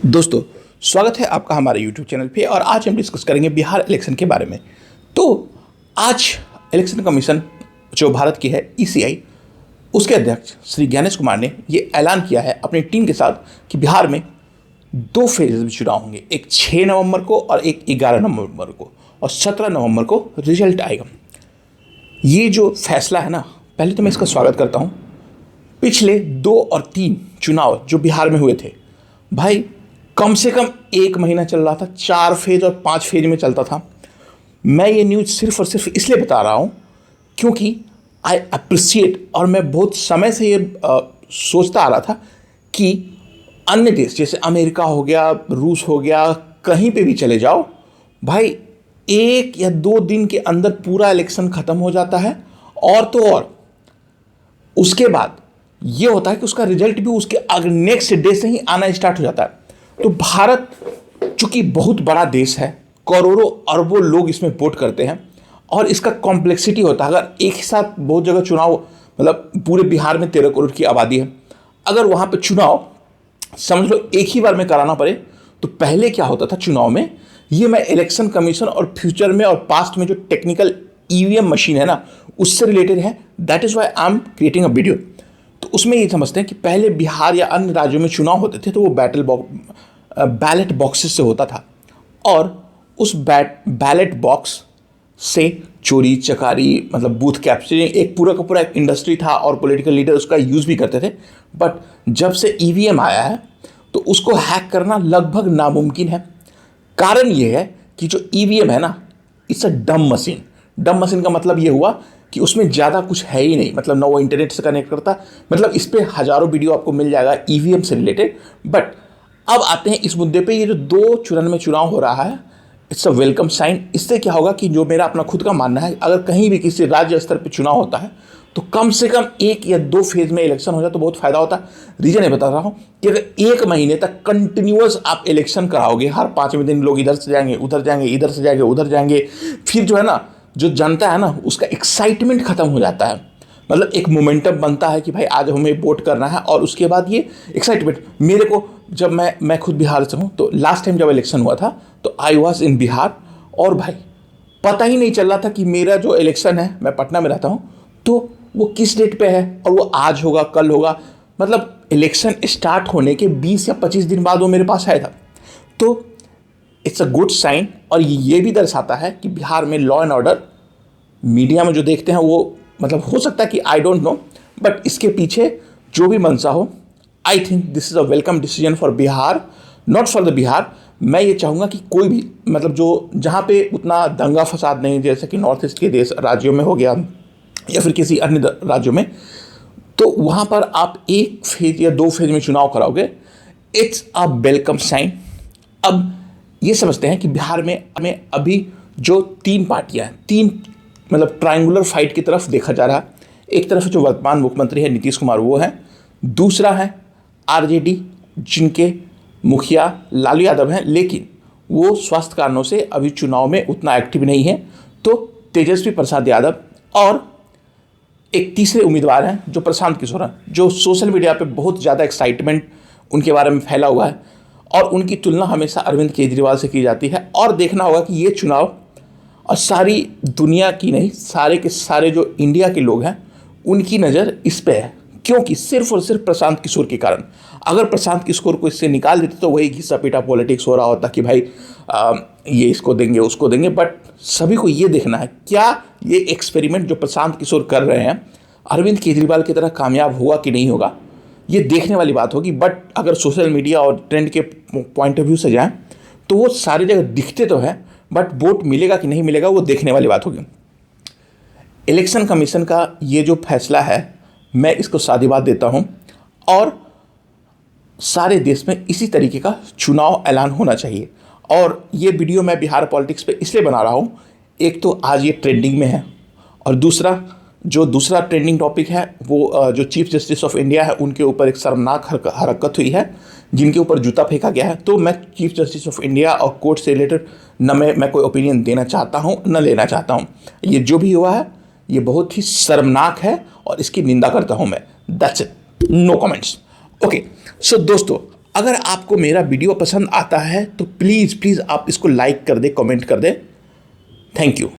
दोस्तों, स्वागत है आपका हमारे YouTube चैनल पे। और आज हम डिस्कस करेंगे बिहार इलेक्शन के बारे में। तो आज इलेक्शन कमीशन जो भारत की है ECI, उसके अध्यक्ष श्री ज्ञानेश कुमार ने ये ऐलान किया है अपनी टीम के साथ कि बिहार में 2 फेज में चुनाव होंगे, एक 6 नवंबर को और एक 11 नवंबर को, और 17 नवंबर को रिजल्ट आएगा। ये जो फैसला है ना, पहले तो मैं इसका स्वागत करता हूँ। पिछले 2 और 3 चुनाव जो बिहार में हुए थे भाई, कम से कम 1 महीना चल रहा था, 4 फेज और 5 फेज में चलता था। मैं ये न्यूज़ सिर्फ और सिर्फ इसलिए बता रहा हूँ क्योंकि आई अप्रिशिएट, और मैं बहुत समय से ये सोचता आ रहा था कि अन्य देश जैसे अमेरिका हो गया, रूस हो गया, कहीं पे भी चले जाओ भाई, 1 या 2 दिन के अंदर पूरा इलेक्शन ख़त्म हो जाता है। और तो और उसके बाद ये होता है कि उसका रिजल्ट भी उसके नेक्स्ट डे से ही आना स्टार्ट हो जाता है। तो भारत चूंकि बहुत बड़ा देश है, करोड़ों अरबों लोग इसमें वोट करते हैं, और इसका कॉम्प्लेक्सिटी होता है। अगर एक ही साथ बहुत जगह चुनाव, मतलब पूरे बिहार में 13 करोड़ की आबादी है, अगर वहाँ पे चुनाव समझ लो एक ही बार में कराना पड़े, तो पहले क्या होता था चुनाव में, ये मैं इलेक्शन कमीशन और फ्यूचर में और पास्ट में जो टेक्निकल EVM मशीन है ना, उससे रिलेटेड है। That is why I am creating a video. तो उसमें ये समझते हैं कि पहले बिहार या अन्य राज्यों में चुनाव होते थे तो वो बैलेट बॉक्सेस से होता था, और उस बैलेट बॉक्स से चोरी चकारी, मतलब बूथ कैप्चरिंग, एक पूरा का पूरा एक इंडस्ट्री था, और पॉलिटिकल लीडर उसका यूज़ भी करते थे। बट जब से EVM आया है तो उसको हैक करना लगभग नामुमकिन है। कारण ये है कि जो EVM है ना, इट्स अ डम मशीन। डम मशीन का मतलब ये हुआ कि उसमें ज़्यादा कुछ है ही नहीं, मतलब ना वो इंटरनेट से कनेक्ट करता, मतलब इस पर हज़ारों वीडियो आपको मिल जाएगा EVM से रिलेटेड। बट अब आते हैं इस मुद्दे पे, ये जो 2 चरण में चुनाव हो रहा है, इट्स अ वेलकम साइन। इससे क्या होगा कि जो मेरा अपना खुद का मानना है, अगर कहीं भी किसी राज्य स्तर पे चुनाव होता है तो कम से कम 1 या 2 फेज में इलेक्शन हो जाए तो बहुत फ़ायदा होता है। रीज़न ये बता रहा हूँ कि अगर 1 महीने तक कंटिन्यूअस आप इलेक्शन कराओगे, हर 5वें दिन लोग इधर से जाएंगे उधर जाएंगे, इधर से जाएंगे उधर जाएंगे, फिर जो है ना, जो जनता है ना, उसका एक्साइटमेंट ख़त्म हो जाता है। मतलब एक मोमेंटम बनता है कि भाई आज हमें वोट करना है, और उसके बाद ये एक्साइटमेंट मेरे को, जब मैं खुद बिहार से हूँ, तो लास्ट टाइम जब इलेक्शन हुआ था तो आई वॉज इन बिहार, और भाई पता ही नहीं चल रहा था कि मेरा जो इलेक्शन है, मैं पटना में रहता हूँ, तो वो किस डेट पे है, और वो आज होगा कल होगा। मतलब इलेक्शन स्टार्ट होने के 20 या 25 दिन बाद वो मेरे पास आया था। तो इट्स अ गुड साइन, और ये भी दर्शाता है कि बिहार में लॉ एंड ऑर्डर, मीडिया में जो देखते हैं वो, मतलब हो सकता है कि आई डोंट नो, बट इसके पीछे जो भी मंशा हो, I think this is a welcome decision for Bihar, not for the Bihar. मैं ये चाहूँगा कि कोई भी, मतलब जो जहाँ पे उतना दंगा फसाद नहीं, जैसे कि नॉर्थ ईस्ट के देश राज्यों में हो गया या फिर किसी अन्य राज्यों में, तो वहाँ पर आप 1 फेज या 2 फेज में चुनाव कराओगे, इट्स अ वेलकम साइन। अब ये समझते हैं कि बिहार में हमें अभी जो 3 पार्टियां हैं, 3 मतलब ट्रायंगुलर फाइट की तरफ देखा जा रहा है। एक तरफ जो वर्तमान मुख्यमंत्री है नीतीश कुमार, वो है, दूसरा है RJD, जिनके मुखिया लालू यादव हैं, लेकिन वो स्वास्थ्य कारणों से अभी चुनाव में उतना एक्टिव नहीं है, तो तेजस्वी प्रसाद यादव, और एक तीसरे उम्मीदवार हैं जो प्रशांत किशोर हैं, जो सोशल मीडिया पे बहुत ज़्यादा एक्साइटमेंट उनके बारे में फैला हुआ है, और उनकी तुलना हमेशा अरविंद केजरीवाल से की जाती है। और देखना होगा कि ये चुनाव, और सारी दुनिया की नहीं, सारे के सारे जो इंडिया के लोग हैं, उनकी नज़र इस पे है, क्योंकि सिर्फ और सिर्फ प्रशांत किशोर के कारण। अगर प्रशांत किशोर को इससे निकाल देते तो वही घिसा पीटा पॉलिटिक्स हो रहा होता कि भाई ये इसको देंगे उसको देंगे। बट सभी को ये देखना है, क्या ये एक्सपेरिमेंट जो प्रशांत किशोर कर रहे हैं अरविंद केजरीवाल की तरह कामयाब होगा कि नहीं होगा, ये देखने वाली बात होगी। बट अगर सोशल मीडिया और ट्रेंड के पॉइंट ऑफ व्यू से जाएं तो वो सारी जगह दिखते तो हैं, बट वोट मिलेगा कि नहीं मिलेगा वो देखने वाली बात होगी। इलेक्शन कमीशन का ये जो फैसला है, मैं इसको साधुवाद देता हूँ, और सारे देश में इसी तरीके का चुनाव ऐलान होना चाहिए। और ये वीडियो मैं बिहार पॉलिटिक्स पे इसलिए बना रहा हूँ, एक तो आज ये ट्रेंडिंग में है, और दूसरा ट्रेंडिंग टॉपिक है वो जो चीफ जस्टिस ऑफ इंडिया है, उनके ऊपर एक शर्मनाक हरकत हुई है, जिनके ऊपर जूता फेंका गया है। तो मैं चीफ जस्टिस ऑफ इंडिया और कोर्ट से रिलेटेड न मैं कोई ओपिनियन देना चाहता हूँ न लेना चाहता हूँ। ये जो भी हुआ है ये बहुत ही शर्मनाक है, और इसकी निंदा करता हूँ मैं। That's it, no comments. Okay, so दोस्तों, अगर आपको मेरा वीडियो पसंद आता है तो प्लीज़ प्लीज़ आप इसको लाइक कर दे, कमेंट कर दे। Thank you.